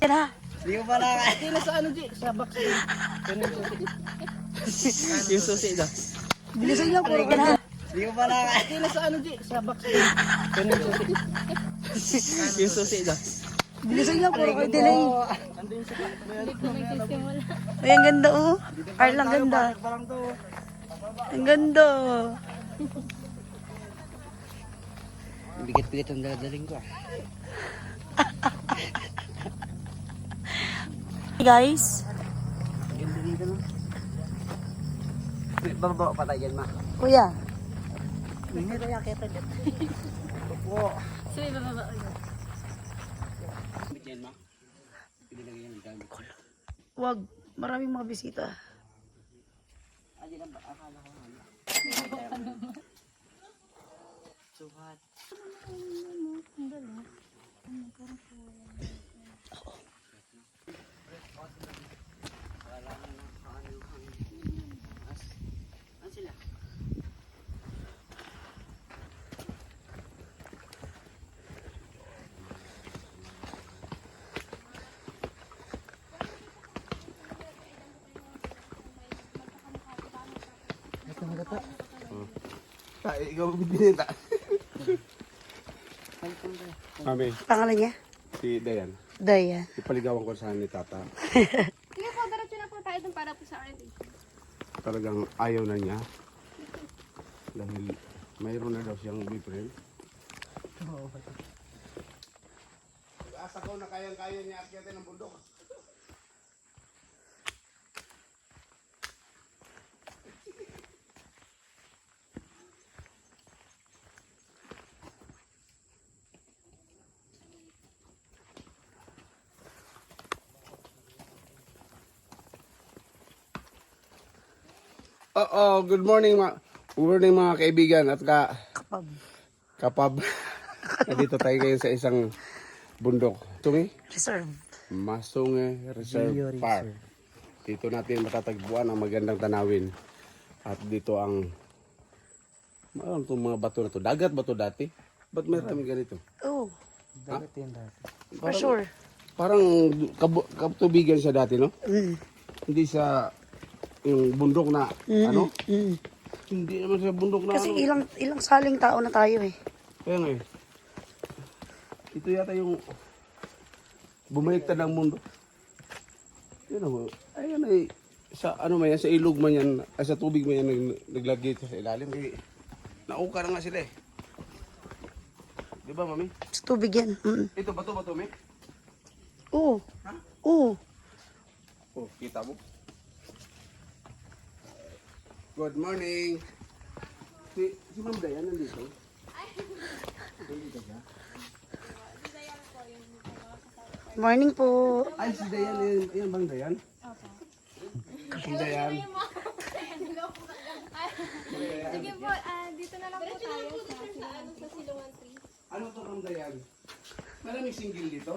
Tira. Hindi ko pala kaya sa ano, G? Sa box. Yung susi daw. Bilisan niyo, puro tira. Hindi ko pala kaya sa ano, G? Sa box. Yung susi daw. Bilisan niyo, puro kayo delay. Andun sa Ay, ang ganda oh. Carl, ang ganda. parang to. Ang ganda. Bigat-bigat ang daladaling ko. Hey guys. Ganda dito no. Babawa pa tayo dyan, ma. Kuya. Hindi tayo akita dyan. Opo. So, ibababa ko yun. Bit yan, ma. Pinilagay yan dito. Wag. Maraming mga bisita. Adi lang ba? Akala ko nga. Sukat. Ikaw bibili ta. Mami, Pangalan niya? si Dayan. Daya. Ipaligawan ko sa ni Tata. Sige po, diretso na po tayo dun para po sa orientation. Talagang ayaw na niya. Dahil mayroon na daw siyang boyfriend. Asa ko na kayang-kaya niya akyatin ng bundok. Good morning mga kaibigan at Kapab. kapab. Nandito tayo ngayon sa isang bundok. Tungi? Reserve. Masunge Reserve Park. Dito natin matatagpuan ang magandang tanawin. At dito ang ano itong mga bato na to. Dagat ba to dati? Ba't may kami ganito? Oh, Dagat yan dati. for sure. Parang katubigan siya dati, no? Mm. Hindi sa yung bundok na ano? Mm. Hindi naman siya bundok na Kasi ano. ilang saling tao na tayo eh. Kaya nga eh. Ito yata yung bumaliktad ng mundo. Yun ako. Ayan eh. Sa ano man yan, sa ilog man yan, sa tubig man yan, naglagay ito sa ilalim. Eh, nauka na nga sila eh. Di ba, mami? Sa tubig yan. Mm. Ito, bato, mi? Oo. Ha? Oo. Oh, kita mo? Good morning. Si Ma'am Dayan nandito? Nandito siya? Morning po. Ay, si Dayan. Yan bang Dayan? Si Dayan. Sige po, dito na lang po tayo sa Silungan 3. Ano to Ma'am Dayan? Maraming single dito?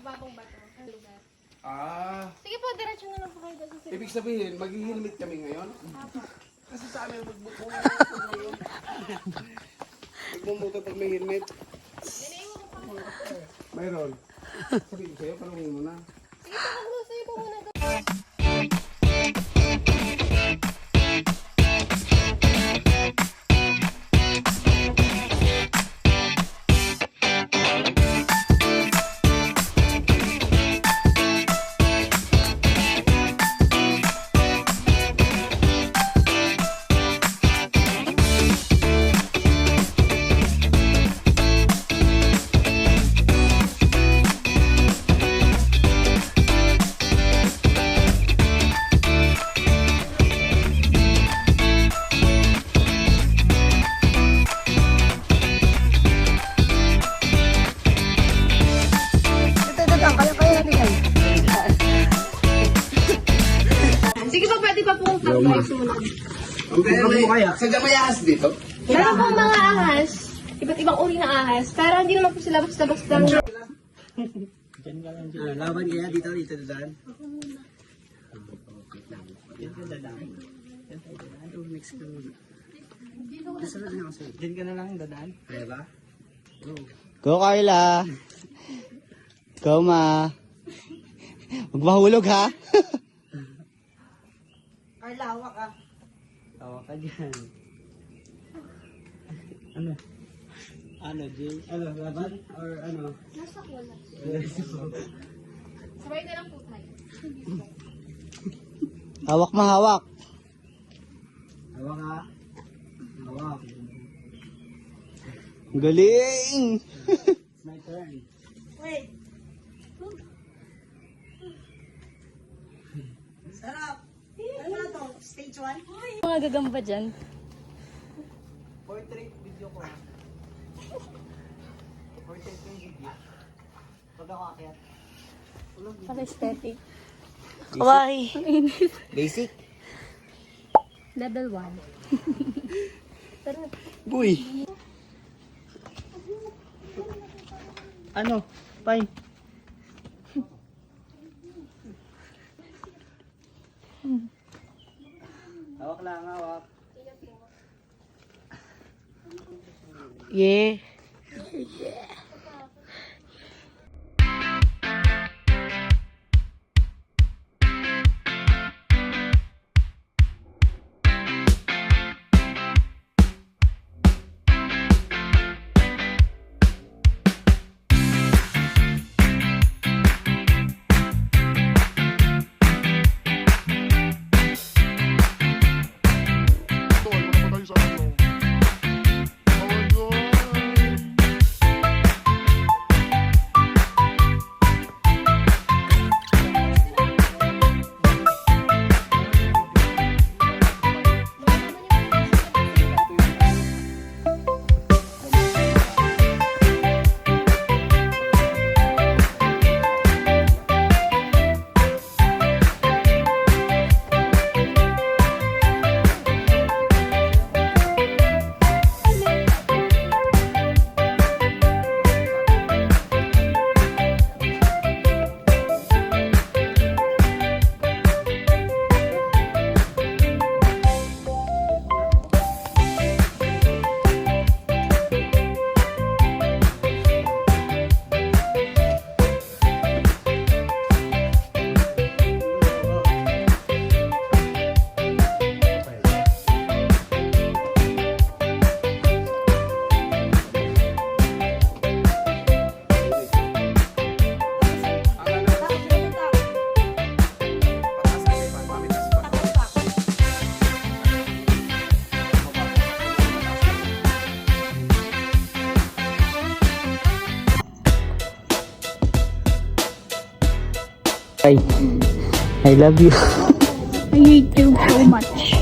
Babang bato ang lugar. Ah, Sige po, diretso na lang po kayo doon sa Silungan. ibig sabihin, mag-helmet kami ngayon? Kasi sa amin, magmumuto pag may helmet. Mayroon. Sabihin ko sa'yo, palungin mo na. Sige po, mag-usay po muna doon. Sige po, pwede pa po sumunod. Sa Jamayas dito? Meron po mga ahas, iba't ibang uri ng ahas, pero hindi naman po sila basta-basta. Laban kaya dito dadaan. Yan dadaan. Yan tayo dadaan. Next Diyan ka na lang dadaan. Kaya ba? Go, Carla. Go, ma. Huwag mahulog, ha? Hawak ka dyan. Ano? Ano, Jay? Ano, laban? Or ano? Nasa wala. Sabay na lang po tayo. Hawak, ma, hawak. Hawak ka. Hawak. Ang galing! It's my turn. Mga gagamba dyan. Portrait video ko. Portrait ko yung video. Pag ako akyat. Para aesthetic. Why? Basic. Level 1. Uy! Ano? Fine. Hawak lang, hawak. Yeah. I love you. I hate you so much.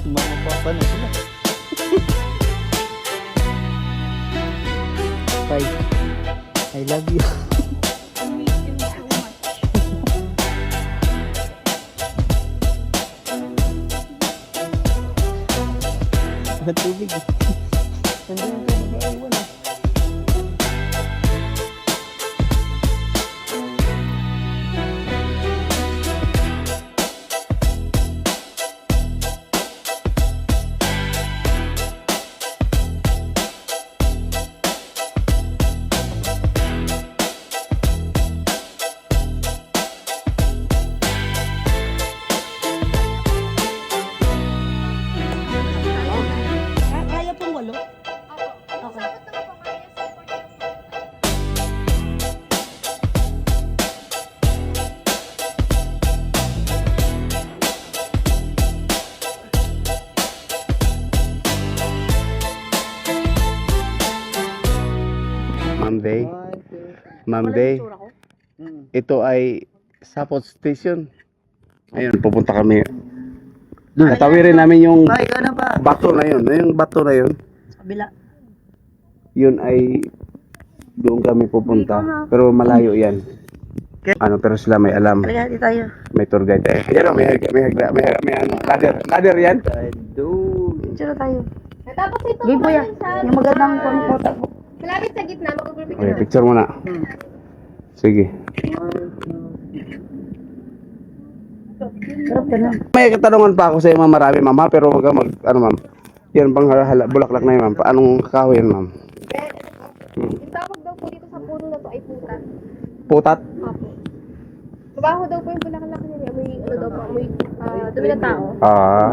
Mga papa na sila. Bye. I love you. I hate you so much. Ang tubig. Nandiyan yung tubig. Ay, wala. Kaya pong walo? Opo. Okay. Sakot naman po kaya support lang po. Ma'am Day. Ma'am Day. Ito ay Sapot Station. Ayun, pupunta kami. Natawirin namin yung Bye, ano ba? bato na yun. Yung bato na yun. Kabila. Yun ay Doon kami pupunta. Pero malayo yan. Ano, pero sila may alam. Halika, di tayo. May tour guide. Yan o, may ano, ladder yan. Picture tayo. Tapos ito Hindi po yan. Yung magandang pangkota po. malapit sa gitna, mag-group Okay, picture muna. Sige. Sarap ka na. May katanungan pa ako sa iyo, ma'am. Marami, ma'am. Ha? Pero wag ka ano, ma'am. Yan bang bulaklak na yun, ma'am. Anong kahoy yan, ma'am? Yung tawag daw po dito sa puno na to ay putat. Putat? Opo. Mabaho daw po yung bulaklak niya. May ano daw po, may dumi ng tao. Ah.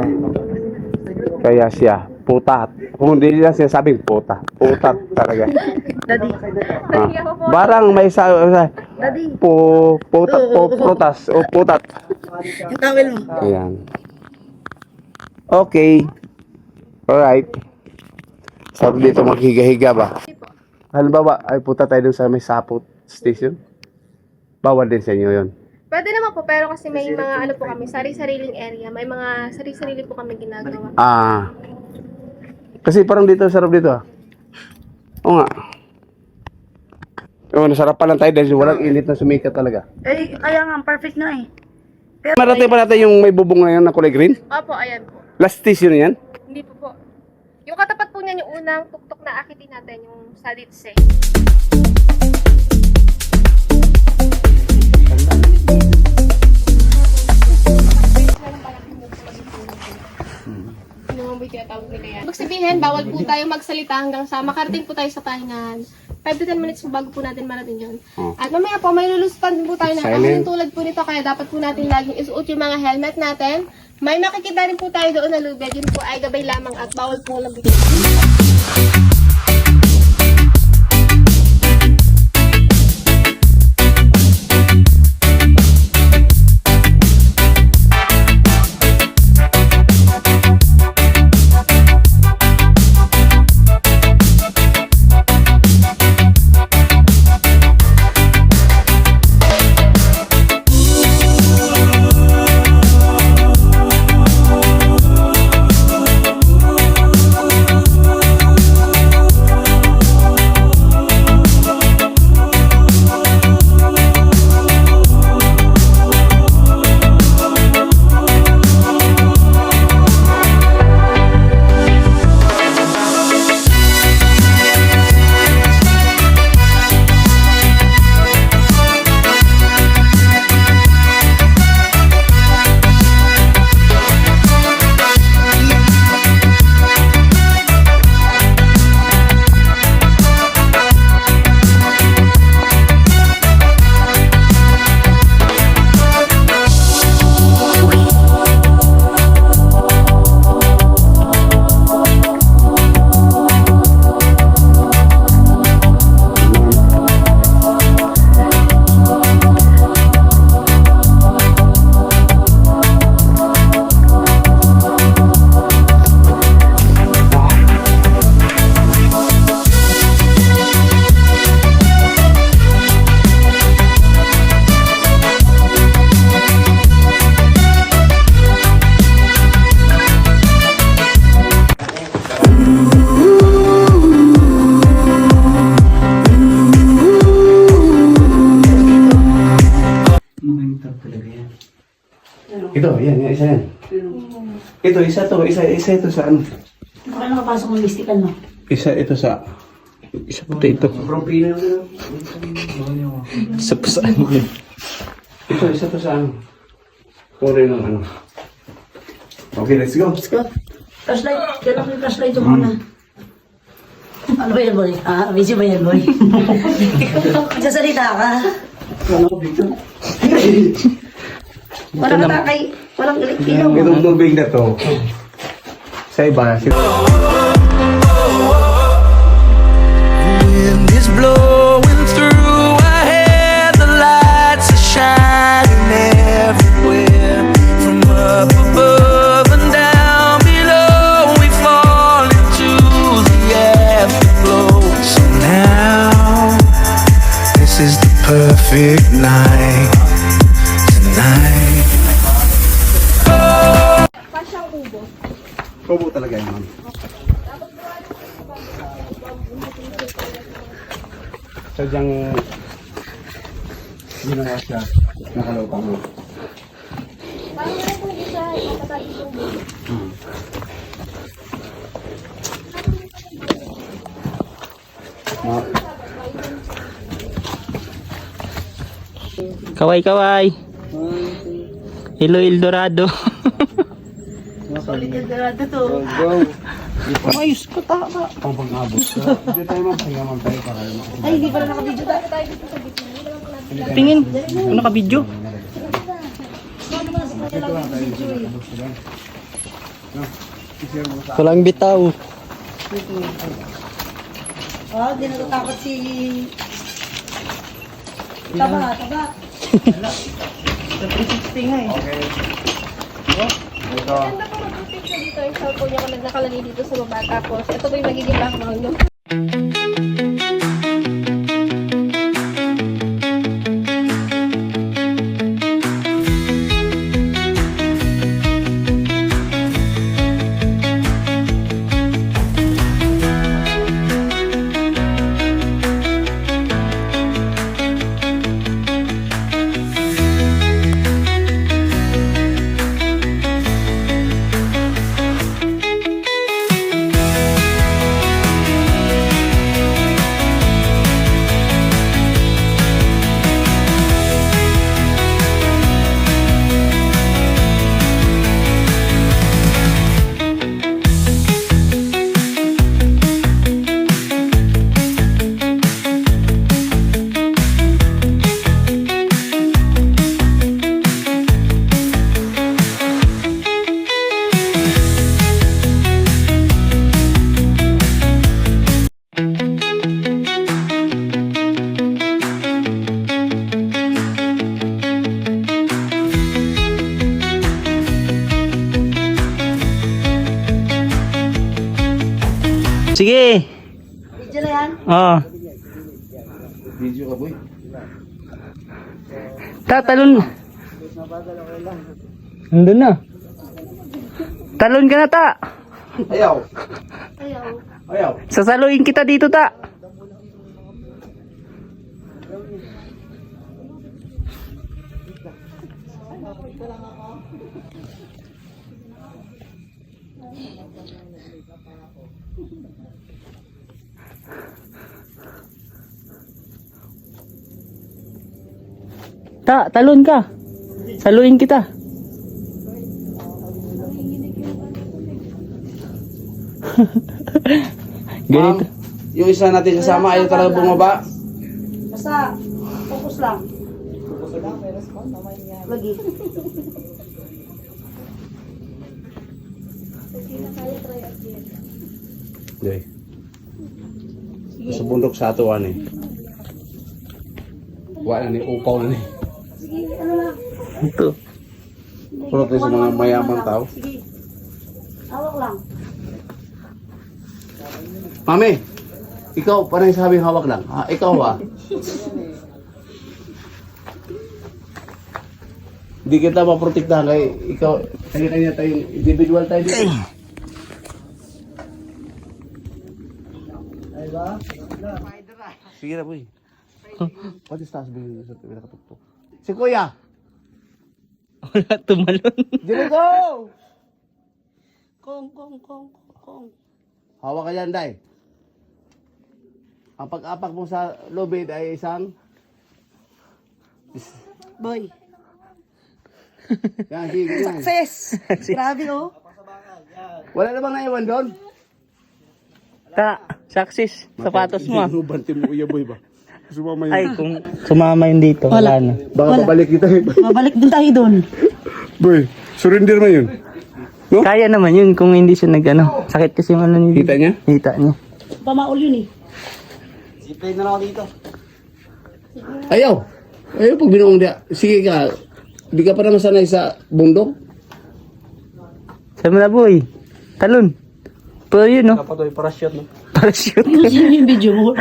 Kaya siya, putat. Kung hindi niya sinasabing puta. Putat talaga. Daddy. Nahiya ko po. Barang may Daddy. prutas o putat. Yung towel mo. Ayan. Okay. Alright. Sabi dito maghiga-higa ba? Halimbawa, ay puta tayo dun sa may sapot station. Bawal din sa inyo yun. Pwede naman po, pero kasi may mga ano po kami, sari-sariling area. May mga sari-sarili po kami ginagawa. Ah. Kasi parang dito, sarap dito ah. Oo nga. Oo, nasarap pa lang tayo dahil walang init na sumikat talaga. Eh, kaya nga, perfect na eh. Marating pa natin yung may bubong na yun na kulay green? Opo, ayan po. Last station yan? Hindi po po. Yung katapat po niyan, yung unang tuktok na akitin natin, yung Salitse. Ibig sabihin, bawal po tayo magsalita hanggang sa makarating po tayo sa pahingan. 5 to 10 minutes po bago po natin marating yun. At mamaya po, may luluspan din po tayo ng Silent. tulad po nito, kaya dapat po natin laging isuot yung mga helmet natin. May makikita rin po tayo doon na lubid, yun po ay gabay lamang at bawal po lambitin. Ito, yan, isa yan. Ito, isa ito sa ano? Baka nakapasok ng listikan mo. Isa ito sa... Isa pati ito. Sa ano? Ito, isa to sa ano? Kulay ng ano? Okay, let's go. Let's go. Flashlight. Kailangan yung flashlight yung muna. Ano ba yan, boy? Ah, busy ba yan, boy? Sasalita ka. Walang katakay. Walang ilaw. Itong tubig na to. Sa iba, Wind is blowing through our hair, the lights are shining everywhere. From up above and down below, we fall into the afterglow. So now, this is the perfect night. Tonight. Pasyang kubo. kubo talaga yun. sadyang ginawa siya nakalautang mo. Parang meron po isa, ipapatagin yung bulo. Kaway-kaway. Hello, Eldorado. Solid yung garado to. Ayos ko tama. Pang pag-abot ka. Hindi tayo mapahinga man tayo para Ay, hindi pala nakabidyo tayo. Tayo dito sa gitna. Tingin. Ano ka video? Walang bitaw. Oh, di natatakot si... Taba. Ganda po mag-picture dito. Yung cellphone niya nakalagay dito sa baba. Tapos, ito po yung magiging background nyo. Sige. Video na yan. Oh. video ka boy. Talon. Nandun na. Talon ka na, ta. Ayaw. Ayaw. Ayaw. Sasaluin kita dito, ta. Ta, talon ka. Saluin kita. Ma'am, Ganito. yung isa natin kasama ayaw talaga bumaba. Basta, focus lang. Lagi. Hindi. Sa bundok sa atuan eh. Wala ni upaw na ni. Sige, ano lang. Ito. Puro tayo sa mga mayamang tao. Sige. Hawak lang. Mami, ikaw parang sabing hawak lang. Ah, ikaw ah. Hindi kita maprotektahan kay ikaw, kanya-kanya tayong individual tayo dito. Sige na boy. Pati taas bigyan sa tawid nakatuktok. Si Kuya! Wala tumalon. Dito go! Kong. Hawak ka yan, Day. Ang pag-apak mo sa lubid ay isang... Boy. Yan, sige, yan. Success! Grabe oh. Wala namang naiwan doon. Ta, success. Sapatos mo. ah. Banti mo, Kuya Boy ba? Sumama Ay, kung sumama yun dito, wala na. Baka babalik kita. Mabalik din tayo doon. Boy, surrender mo yun. No? Kaya naman yun kung hindi siya nag-ano. Sakit kasi yung ano ni Kita niya? Hita niya. Pamaul yun eh. Ayaw. Ayaw pag binuong dia. Sige ka. Di ka pa naman sanay sa bundok. Sabi mo na, boy. Talon. Pero yun, no? Dapat ay parachute, no? Parachute. Sino yung video mo?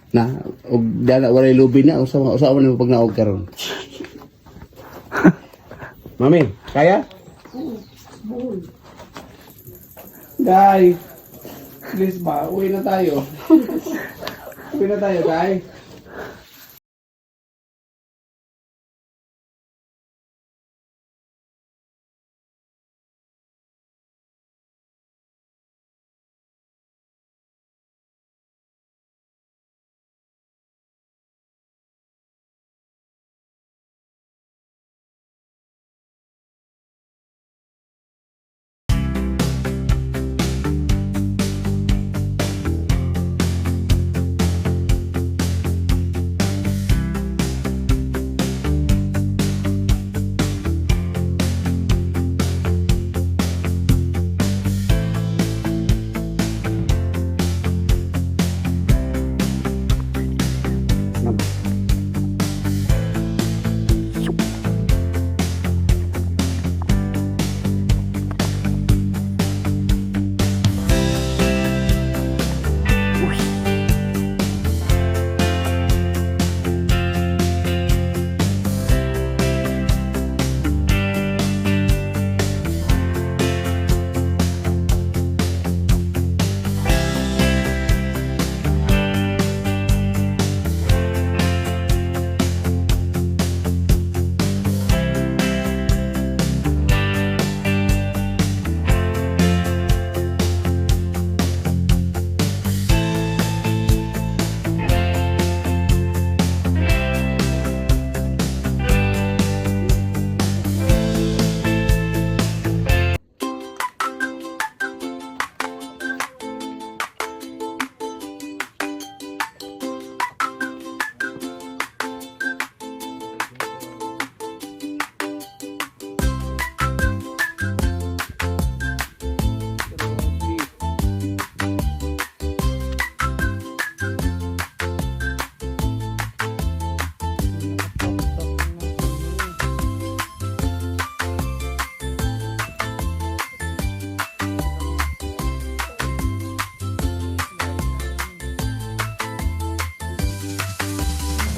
Na, og dala walay lubi na. Usawa na mo pag naog karon. Mami, kaya? Day. Please ba? Uwi na tayo. Uwi na tayo, tay.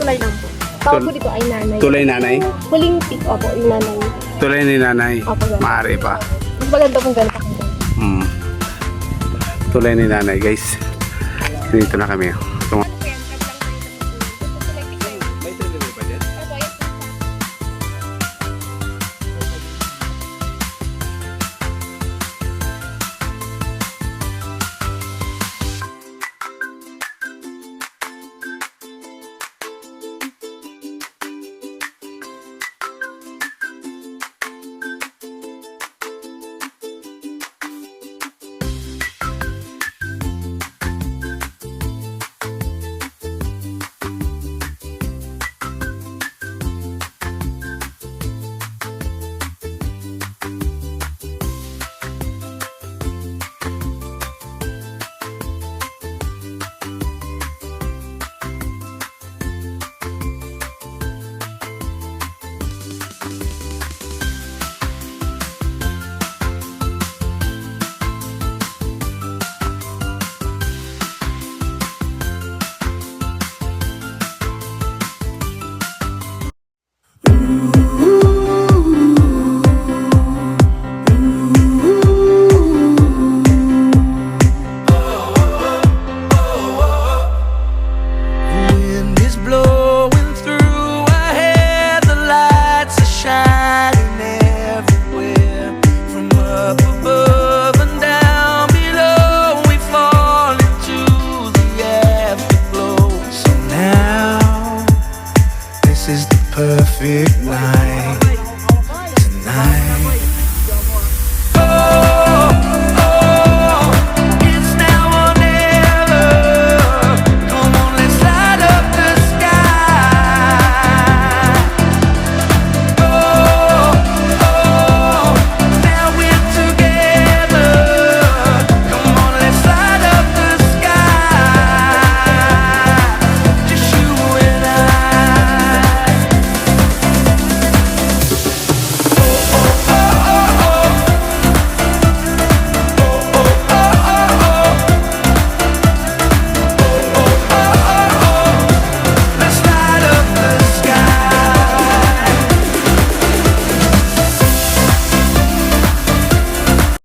Tulay lang po. Tawag ko dito ay nanay. Tulay nanay? Huling pick, opo, yung nanay. Tulay ni nanay. Opo, ganun. Maaari pa. Mas maganda kung ganun pa kayo. Tulay ni nanay, guys. Dito na kami.